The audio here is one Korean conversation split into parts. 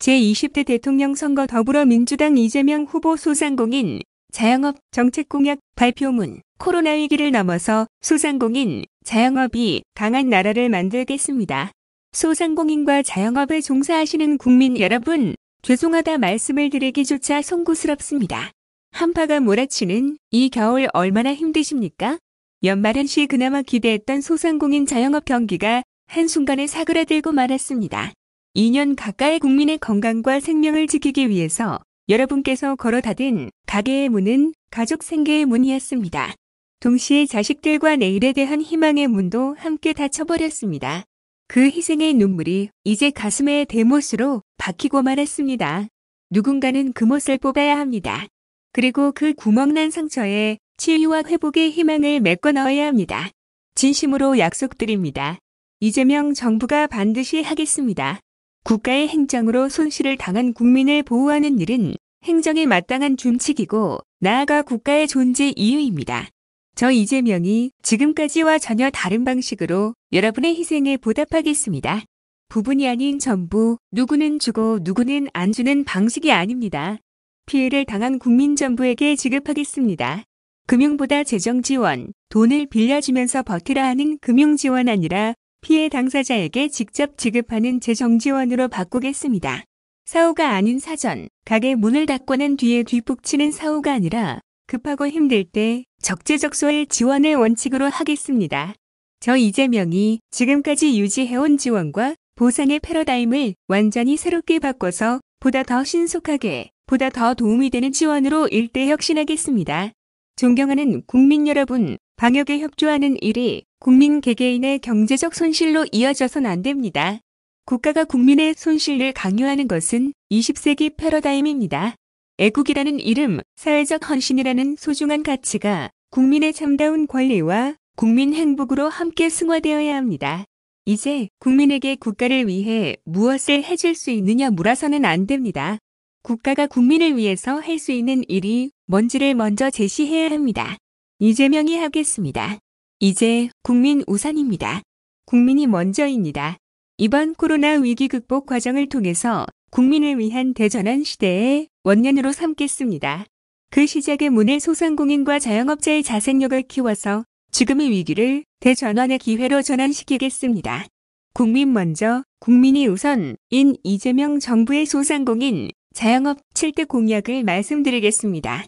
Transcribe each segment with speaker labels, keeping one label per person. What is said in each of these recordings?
Speaker 1: 제20대 대통령 선거 더불어민주당 이재명 후보 소상공인 자영업 정책 공약 발표문. 코로나 위기를 넘어서 소상공인 자영업이 강한 나라를 만들겠습니다. 소상공인과 자영업에 종사하시는 국민 여러분, 죄송하다 말씀을 드리기조차 송구스럽습니다. 한파가 몰아치는 이 겨울 얼마나 힘드십니까? 연말연 시 그나마 기대했던 소상공인 자영업 경기가 한순간에 사그라들고 말았습니다. 2년 가까이 국민의 건강과 생명을 지키기 위해서 여러분께서 걸어 닫은 가게의 문은 가족 생계의 문이었습니다. 동시에 자식들과 내일에 대한 희망의 문도 함께 닫혀버렸습니다. 그 희생의 눈물이 이제 가슴에 대못으로 박히고 말았습니다. 누군가는 그 못을 뽑아야 합니다. 그리고 그 구멍난 상처에 치유와 회복의 희망을 메꿔 넣어야 합니다. 진심으로 약속드립니다. 이재명 정부가 반드시 하겠습니다. 국가의 행정으로 손실을 당한 국민을 보호하는 일은 행정에 마땅한 준칙이고 나아가 국가의 존재 이유입니다. 저 이재명이 지금까지와 전혀 다른 방식으로 여러분의 희생에 보답하겠습니다. 부분이 아닌 전부, 누구는 주고 누구는 안 주는 방식이 아닙니다. 피해를 당한 국민 전부에게 지급하겠습니다. 금융보다 재정 지원, 돈을 빌려주면서 버티라 하는 금융 지원 아니라 피해 당사자에게 직접 지급하는 재정 지원으로 바꾸겠습니다. 사후가 아닌 사전, 가게 문을 닫고 난 뒤에 뒷북치는 사후가 아니라 급하고 힘들 때 적재적소의 지원을 원칙으로 하겠습니다. 저 이재명이 지금까지 유지해온 지원과 보상의 패러다임을 완전히 새롭게 바꿔서 보다 더 신속하게, 보다 더 도움이 되는 지원으로 일대 혁신하겠습니다. 존경하는 국민 여러분, 방역에 협조하는 일이 국민 개개인의 경제적 손실로 이어져선 안 됩니다. 국가가 국민의 손실을 강요하는 것은 20세기 패러다임입니다. 애국이라는 이름, 사회적 헌신이라는 소중한 가치가 국민의 참다운 권리와 국민 행복으로 함께 승화되어야 합니다. 이제 국민에게 국가를 위해 무엇을 해줄 수 있느냐 물어서는 안 됩니다. 국가가 국민을 위해서 할 수 있는 일이 뭔지를 먼저 제시해야 합니다. 이재명이 하겠습니다. 이제 국민 우선입니다. 국민이 먼저입니다. 이번 코로나 위기 극복 과정을 통해서 국민을 위한 대전환 시대의 원년으로 삼겠습니다. 그 시작의 문을 소상공인과 자영업자의 자생력을 키워서 지금의 위기를 대전환의 기회로 전환시키겠습니다. 국민 먼저, 국민이 우선인 이재명 정부의 소상공인, 자영업 7대 공약을 말씀드리겠습니다.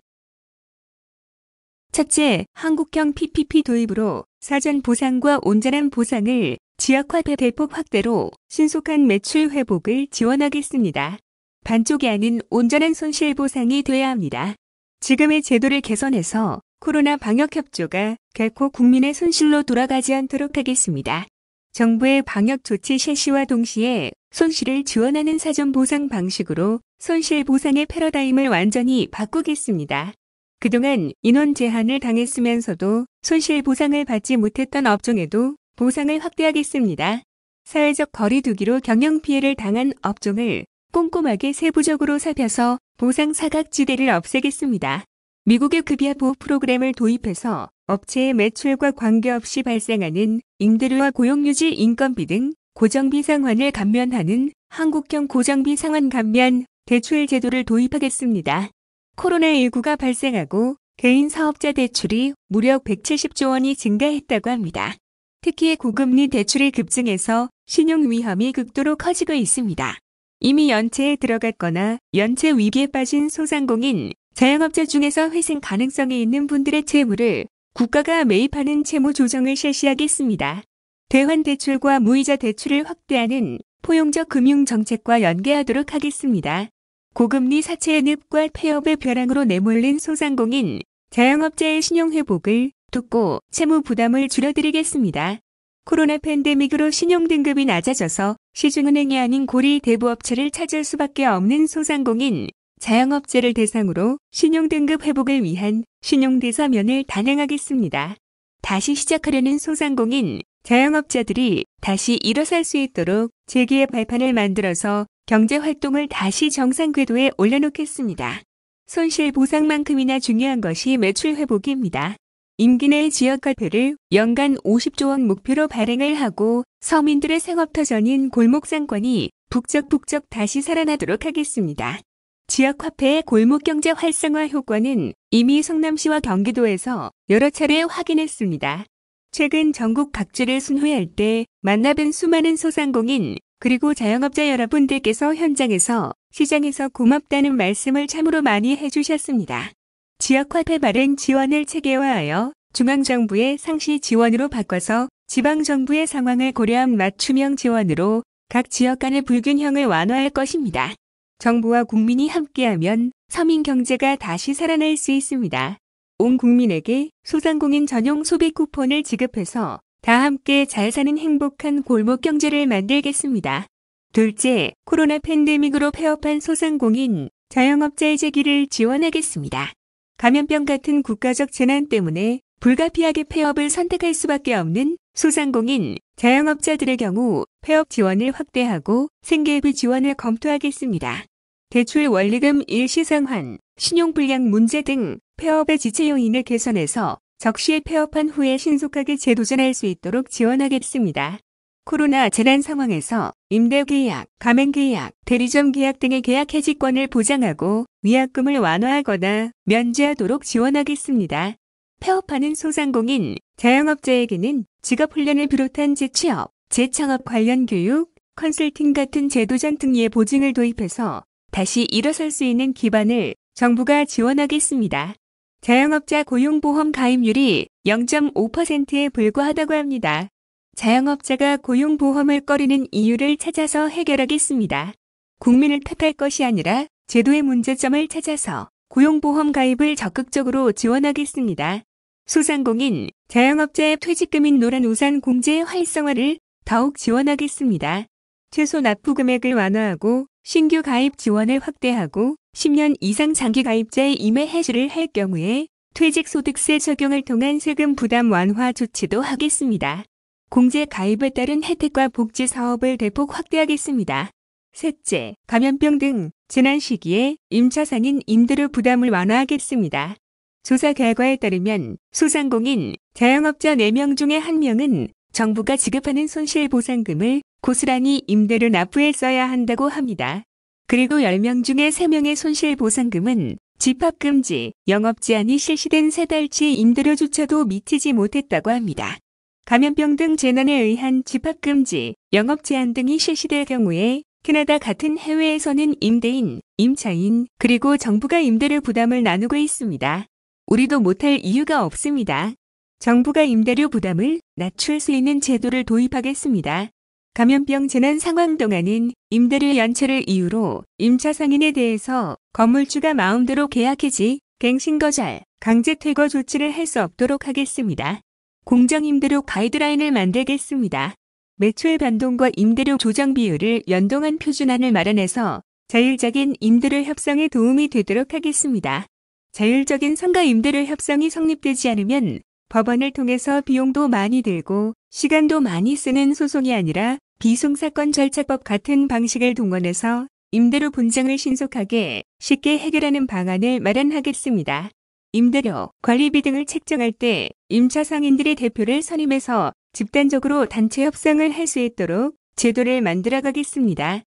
Speaker 1: 첫째, 한국형 PPP 도입으로 사전 보상과 온전한 보상을 지역화돼 대폭 확대로 신속한 매출 회복을 지원하겠습니다. 반쪽이 아닌 온전한 손실 보상이 돼야 합니다. 지금의 제도를 개선해서 코로나 방역 협조가 결코 국민의 손실로 돌아가지 않도록 하겠습니다. 정부의 방역 조치 실시와 동시에 손실을 지원하는 사전 보상 방식으로 손실 보상의 패러다임을 완전히 바꾸겠습니다. 그동안 인원 제한을 당했으면서도 손실 보상을 받지 못했던 업종에도 보상을 확대하겠습니다. 사회적 거리두기로 경영 피해를 당한 업종을 꼼꼼하게 세부적으로 살펴서 보상 사각지대를 없애겠습니다. 미국의 급여 보호 프로그램을 도입해서 업체의 매출과 관계없이 발생하는 임대료와 고용유지 인건비 등 고정비 상환을 감면하는 한국형 고정비 상환 감면 대출 제도를 도입하겠습니다. 코로나19가 발생하고 개인 사업자 대출이 무려 170조 원이 증가했다고 합니다. 특히 고금리 대출이 급증해서 신용 위험이 극도로 커지고 있습니다. 이미 연체에 들어갔거나 연체 위기에 빠진 소상공인, 자영업자 중에서 회생 가능성이 있는 분들의 채무를 국가가 매입하는 채무 조정을 실시하겠습니다. 대환 대출과 무이자 대출을 확대하는 포용적 금융 정책과 연계하도록 하겠습니다. 고금리 사채의 늪과 폐업의 벼랑으로 내몰린 소상공인, 자영업자의 신용 회복을 돕고 채무 부담을 줄여드리겠습니다. 코로나 팬데믹으로 신용 등급이 낮아져서 시중은행이 아닌 고리 대부업체를 찾을 수밖에 없는 소상공인, 자영업자를 대상으로 신용 등급 회복을 위한 신용대사면을 단행하겠습니다. 다시 시작하려는 소상공인, 자영업자들이 다시 일어설 수 있도록 재기의 발판을 만들어서 경제활동을 다시 정상 궤도에 올려놓겠습니다. 손실 보상만큼이나 중요한 것이 매출 회복입니다. 임기 내 지역화폐를 연간 50조 원 목표로 발행을 하고 서민들의 생업터전인 골목상권이 북적북적 다시 살아나도록 하겠습니다. 지역화폐의 골목경제 활성화 효과는 이미 성남시와 경기도에서 여러 차례 확인했습니다. 최근 전국 각지를 순회할 때 만나뵌 수많은 소상공인 그리고 자영업자 여러분들께서 현장에서 시장에서 고맙다는 말씀을 참으로 많이 해주셨습니다. 지역화폐 발행 지원을 체계화하여 중앙정부의 상시 지원으로 바꿔서 지방정부의 상황을 고려한 맞춤형 지원으로 각 지역 간의 불균형을 완화할 것입니다. 정부와 국민이 함께하면 서민 경제가 다시 살아날 수 있습니다. 온 국민에게 소상공인 전용 소비 쿠폰을 지급해서 다 함께 잘 사는 행복한 골목 경제를 만들겠습니다. 둘째, 코로나 팬데믹으로 폐업한 소상공인, 자영업자의 재기를 지원하겠습니다. 감염병 같은 국가적 재난 때문에 불가피하게 폐업을 선택할 수밖에 없는 소상공인, 자영업자들의 경우 폐업 지원을 확대하고 생계비 지원을 검토하겠습니다. 대출 원리금 일시상환, 신용불량 문제 등 폐업의 지체 요인을 개선해서 적시에 폐업한 후에 신속하게 재도전할 수 있도록 지원하겠습니다. 코로나 재난 상황에서 임대계약, 가맹계약, 대리점 계약 등의 계약 해지권을 보장하고 위약금을 완화하거나 면제하도록 지원하겠습니다. 폐업하는 소상공인, 자영업자에게는 직업훈련을 비롯한 재취업, 재창업 관련 교육, 컨설팅 같은 재도전 등의 보증을 도입해서 다시 일어설 수 있는 기반을 정부가 지원하겠습니다. 자영업자 고용보험 가입률이 0.5%에 불과하다고 합니다. 자영업자가 고용보험을 꺼리는 이유를 찾아서 해결하겠습니다. 국민을 탓할 것이 아니라 제도의 문제점을 찾아서 고용보험 가입을 적극적으로 지원하겠습니다. 소상공인, 자영업자의 퇴직금인 노란우산 공제의 활성화를 더욱 지원하겠습니다. 최소 납부 금액을 완화하고 신규 가입 지원을 확대하고 10년 이상 장기 가입자의 임해 해지를 할 경우에 퇴직소득세 적용을 통한 세금 부담 완화 조치도 하겠습니다. 공제 가입에 따른 혜택과 복지 사업을 대폭 확대하겠습니다. 셋째, 감염병 등 재난 시기에 임차 상인 임대료 부담을 완화하겠습니다. 조사 결과에 따르면 소상공인, 자영업자 4명 중에 1명은 정부가 지급하는 손실보상금을 고스란히 임대료 납부에 써야 한다고 합니다. 그리고 10명 중에 3명의 손실보상금은 집합금지, 영업제한이 실시된 3달치 임대료조차도 미치지 못했다고 합니다. 감염병 등 재난에 의한 집합금지, 영업제한 등이 실시될 경우에 캐나다 같은 해외에서는 임대인, 임차인, 그리고 정부가 임대료 부담을 나누고 있습니다. 우리도 못할 이유가 없습니다. 정부가 임대료 부담을 낮출 수 있는 제도를 도입하겠습니다. 감염병 재난 상황 동안은 임대료 연체를 이유로 임차 상인에 대해서 건물주가 마음대로 계약 해지, 갱신 거절, 강제 퇴거 조치를 할 수 없도록 하겠습니다. 공정 임대료 가이드라인을 만들겠습니다. 매출 변동과 임대료 조정 비율을 연동한 표준안을 마련해서 자율적인 임대료 협상에 도움이 되도록 하겠습니다. 자율적인 상가 임대료 협상이 성립되지 않으면 법원을 통해서 비용도 많이 들고 시간도 많이 쓰는 소송이 아니라 비송사건 절차법 같은 방식을 동원해서 임대료 분쟁을 신속하게 쉽게 해결하는 방안을 마련하겠습니다. 임대료, 관리비 등을 책정할 때 임차 상인들이 대표를 선임해서 집단적으로 단체 협상을 할 수 있도록 제도를 만들어가겠습니다.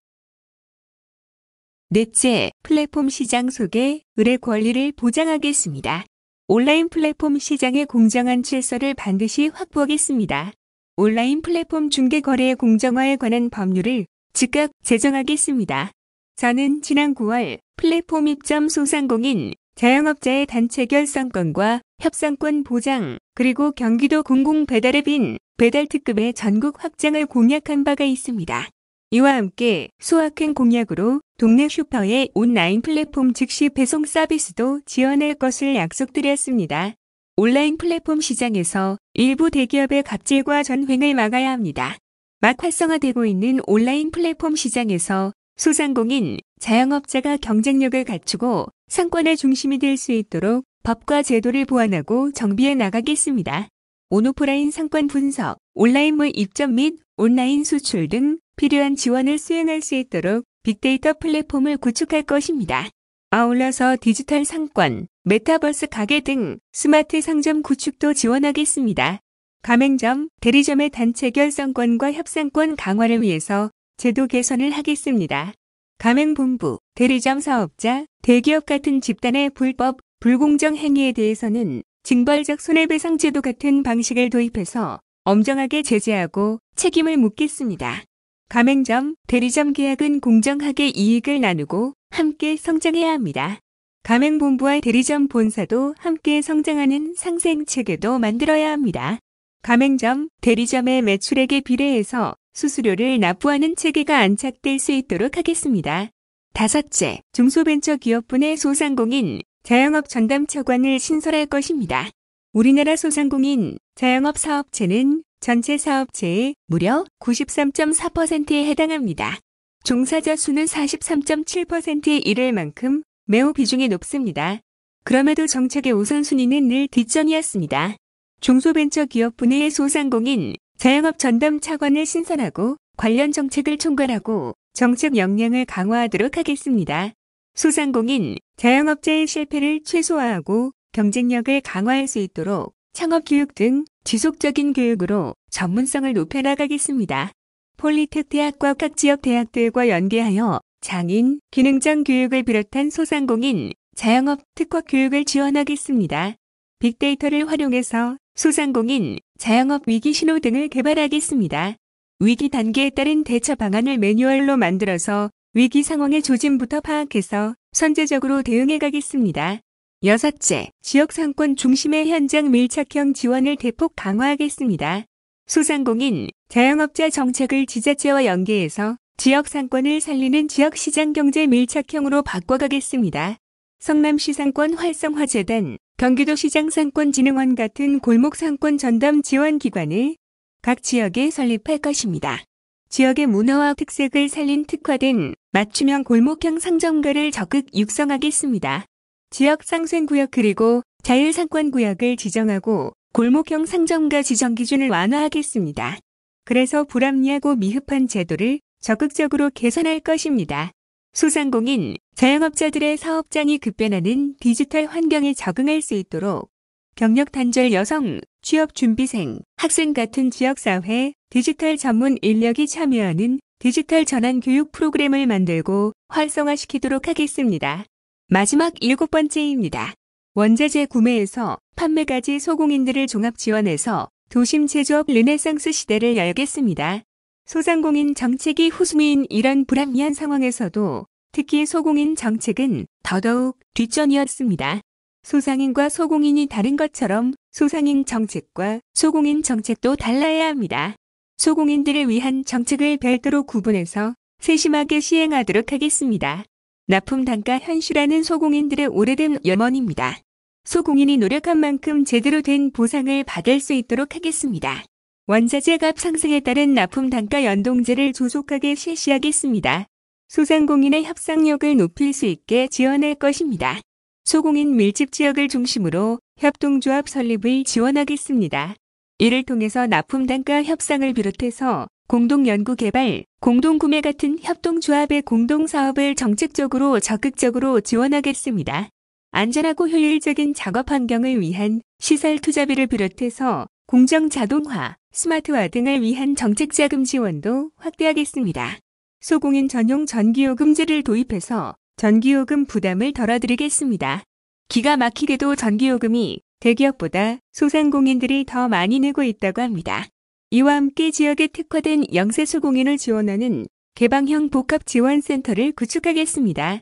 Speaker 1: 넷째, 플랫폼 시장 소개, 의뢰 권리를 보장하겠습니다. 온라인 플랫폼 시장의 공정한 질서를 반드시 확보하겠습니다. 온라인 플랫폼 중개 거래의 공정화에 관한 법률을 즉각 제정하겠습니다. 저는 지난 9월 플랫폼 입점 소상공인, 자영업자의 단체 결성권과 협상권 보장, 그리고 경기도 공공배달앱인 배달특급의 전국 확장을 공약한 바가 있습니다. 이와 함께 소확행 공약으로 동네 슈퍼의 온라인 플랫폼 즉시 배송 서비스도 지원할 것을 약속드렸습니다. 온라인 플랫폼 시장에서 일부 대기업의 갑질과 전횡을 막아야 합니다. 막 활성화되고 있는 온라인 플랫폼 시장에서 소상공인, 자영업자가 경쟁력을 갖추고 상권의 중심이 될 수 있도록 법과 제도를 보완하고 정비해 나가겠습니다. 온오프라인 상권 분석, 온라인몰 입점 및 온라인 수출 등 필요한 지원을 수행할 수 있도록 빅데이터 플랫폼을 구축할 것입니다. 아울러서 디지털 상권, 메타버스 가게 등 스마트 상점 구축도 지원하겠습니다. 가맹점, 대리점의 단체 결성권과 협상권 강화를 위해서 제도 개선을 하겠습니다. 가맹본부, 대리점 사업자, 대기업 같은 집단의 불법, 불공정 행위에 대해서는 징벌적 손해배상 제도 같은 방식을 도입해서 엄정하게 제재하고 책임을 묻겠습니다. 가맹점, 대리점 계약은 공정하게 이익을 나누고 함께 성장해야 합니다. 가맹본부와 대리점 본사도 함께 성장하는 상생체계도 만들어야 합니다. 가맹점, 대리점의 매출액에 비례해서 수수료를 납부하는 체계가 안착될 수 있도록 하겠습니다. 다섯째, 중소벤처기업분의 소상공인 자영업 전담차관을 신설할 것입니다. 우리나라 소상공인 자영업 사업체는 전체 사업체의 무려 93.4%에 해당합니다. 종사자 수는 43.7%에 이를 만큼 매우 비중이 높습니다. 그럼에도 정책의 우선순위는 늘 뒷전이었습니다. 중소벤처기업분의 소상공인 자영업 전담 차관을 신설하고 관련 정책을 총괄하고 정책 역량을 강화하도록 하겠습니다. 소상공인 자영업자의 실패를 최소화하고 경쟁력을 강화할 수 있도록 창업교육 등 지속적인 교육으로 전문성을 높여나가겠습니다. 폴리텍 대학과 각 지역 대학들과 연계하여 장인, 기능장 교육을 비롯한 소상공인 자영업 특화 교육을 지원하겠습니다. 빅데이터를 활용해서 소상공인 자영업 위기 신호 등을 개발하겠습니다. 위기 단계에 따른 대처 방안을 매뉴얼로 만들어서 위기 상황의 조짐부터 파악해서 선제적으로 대응해 가겠습니다. 여섯째, 지역 상권 중심의 현장 밀착형 지원을 대폭 강화하겠습니다. 소상공인 자영업자 정책을 지자체와 연계해서 지역 상권을 살리는 지역시장 경제 밀착형으로 바꿔가겠습니다. 성남시 상권 활성화재단, 경기도시장상권진흥원 같은 골목상권 전담 지원기관을 각 지역에 설립할 것입니다. 지역의 문화와 특색을 살린 특화된 맞춤형 골목형 상점가를 적극 육성하겠습니다. 지역 상생구역 그리고 자율상권구역을 지정하고 골목형 상점가 지정 기준을 완화하겠습니다. 그래서 불합리하고 미흡한 제도를 적극적으로 개선할 것입니다. 소상공인, 자영업자들의 사업장이 급변하는 디지털 환경에 적응할 수 있도록 경력 단절 여성, 취업준비생, 학생 같은 지역사회, 디지털 전문 인력이 참여하는 디지털 전환 교육 프로그램을 만들고 활성화시키도록 하겠습니다. 마지막 7번째입니다. 원자재 구매에서 판매까지 소공인들을 종합 지원해서 도심 제조업 르네상스 시대를 열겠습니다. 소상공인 정책이 후수미인 이런 불합리한 상황에서도 특히 소공인 정책은 더더욱 뒷전이었습니다. 소상인과 소공인이 다른 것처럼 소상인 정책과 소공인 정책도 달라야 합니다. 소공인들을 위한 정책을 별도로 구분해서 세심하게 시행하도록 하겠습니다. 납품 단가 현실화는 소공인들의 오래된 염원입니다. 소공인이 노력한 만큼 제대로 된 보상을 받을 수 있도록 하겠습니다. 원자재 값 상승에 따른 납품 단가 연동제를 조속하게 실시하겠습니다. 소상공인의 협상력을 높일 수 있게 지원할 것입니다. 소공인 밀집 지역을 중심으로 협동조합 설립을 지원하겠습니다. 이를 통해서 납품 단가 협상을 비롯해서 공동연구개발, 공동구매 같은 협동조합의 공동사업을 정책적으로 적극적으로 지원하겠습니다. 안전하고 효율적인 작업 환경을 위한 시설 투자비를 비롯해서 공정 자동화, 스마트화 등을 위한 정책자금 지원도 확대하겠습니다. 소공인 전용 전기요금제를 도입해서 전기요금 부담을 덜어드리겠습니다. 기가 막히게도 전기요금이 대기업보다 소상공인들이 더 많이 내고 있다고 합니다. 이와 함께 지역에 특화된 영세소공인을 지원하는 개방형 복합지원센터를 구축하겠습니다.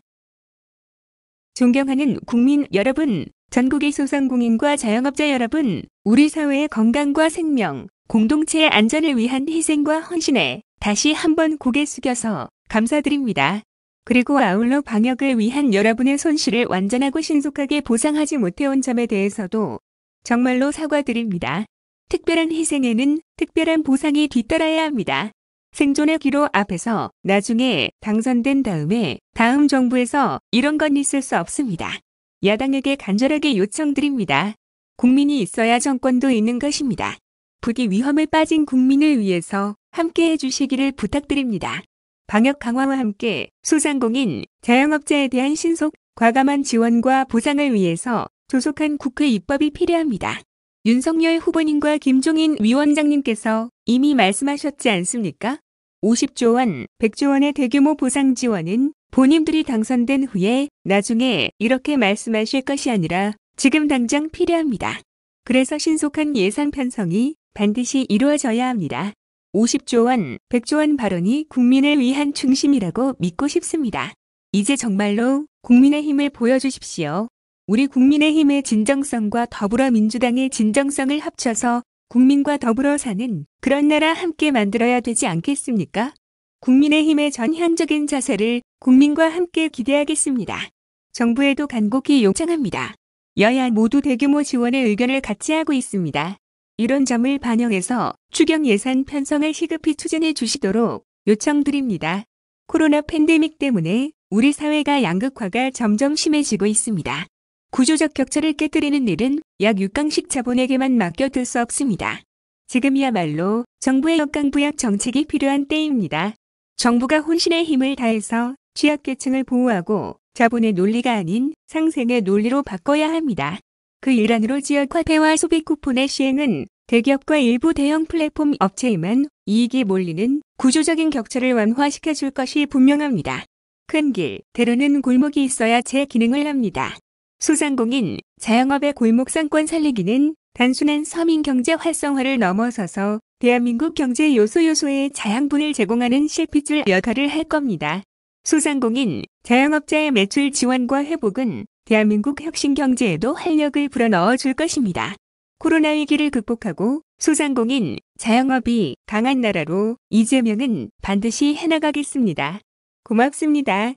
Speaker 1: 존경하는 국민 여러분, 전국의 소상공인과 자영업자 여러분, 우리 사회의 건강과 생명, 공동체의 안전을 위한 희생과 헌신에 다시 한번 고개 숙여서 감사드립니다. 그리고 아울러 방역을 위한 여러분의 손실을 완전하고 신속하게 보상하지 못해온 점에 대해서도 정말로 사과드립니다. 특별한 희생에는 특별한 보상이 뒤따라야 합니다. 생존의 기로 앞에서 나중에 당선된 다음에 다음 정부에서 이런 건 있을 수 없습니다. 야당에게 간절하게 요청드립니다. 국민이 있어야 정권도 있는 것입니다. 부디 위험에 빠진 국민을 위해서 함께 해주시기를 부탁드립니다. 방역 강화와 함께 소상공인, 자영업자에 대한 신속, 과감한 지원과 보상을 위해서 조속한 국회 입법이 필요합니다. 윤석열 후보님과 김종인 위원장님께서 이미 말씀하셨지 않습니까? 50조 원, 100조 원의 대규모 보상 지원은 본인들이 당선된 후에 나중에 이렇게 말씀하실 것이 아니라 지금 당장 필요합니다. 그래서 신속한 예산 편성이 반드시 이루어져야 합니다. 50조 원, 100조 원 발언이 국민을 위한 중심이라고 믿고 싶습니다. 이제 정말로 국민의힘을 보여주십시오. 우리 국민의힘의 진정성과 더불어민주당의 진정성을 합쳐서 국민과 더불어 사는 그런 나라 함께 만들어야 되지 않겠습니까? 국민의힘의 전향적인 자세를 국민과 함께 기대하겠습니다. 정부에도 간곡히 요청합니다. 여야 모두 대규모 지원의 의견을 같이 하고 있습니다. 이런 점을 반영해서 추경 예산 편성을 시급히 추진해 주시도록 요청드립니다. 코로나 팬데믹 때문에 우리 사회가 양극화가 점점 심해지고 있습니다. 구조적 격차를 깨뜨리는 일은 약 6강식 자본에게만 맡겨둘 수 없습니다. 지금이야말로 정부의 역강부약 정책이 필요한 때입니다. 정부가 혼신의 힘을 다해서 취약계층을 보호하고 자본의 논리가 아닌 상생의 논리로 바꿔야 합니다. 그 일환으로 지역화폐와 소비 쿠폰의 시행은 대기업과 일부 대형 플랫폼 업체에만 이익이 몰리는 구조적인 격차를 완화시켜줄 것이 분명합니다. 큰 길, 때로는 골목이 있어야 제 기능을 합니다. 소상공인, 자영업의 골목 상권 살리기는 단순한 서민 경제 활성화를 넘어서서 대한민국 경제 요소의 자양분을 제공하는 실핏줄 역할을 할 겁니다. 소상공인, 자영업자의 매출 지원과 회복은 대한민국 혁신 경제에도 활력을 불어넣어 줄 것입니다. 코로나 위기를 극복하고 소상공인, 자영업이 강한 나라로 이재명은 반드시 해나가겠습니다. 고맙습니다.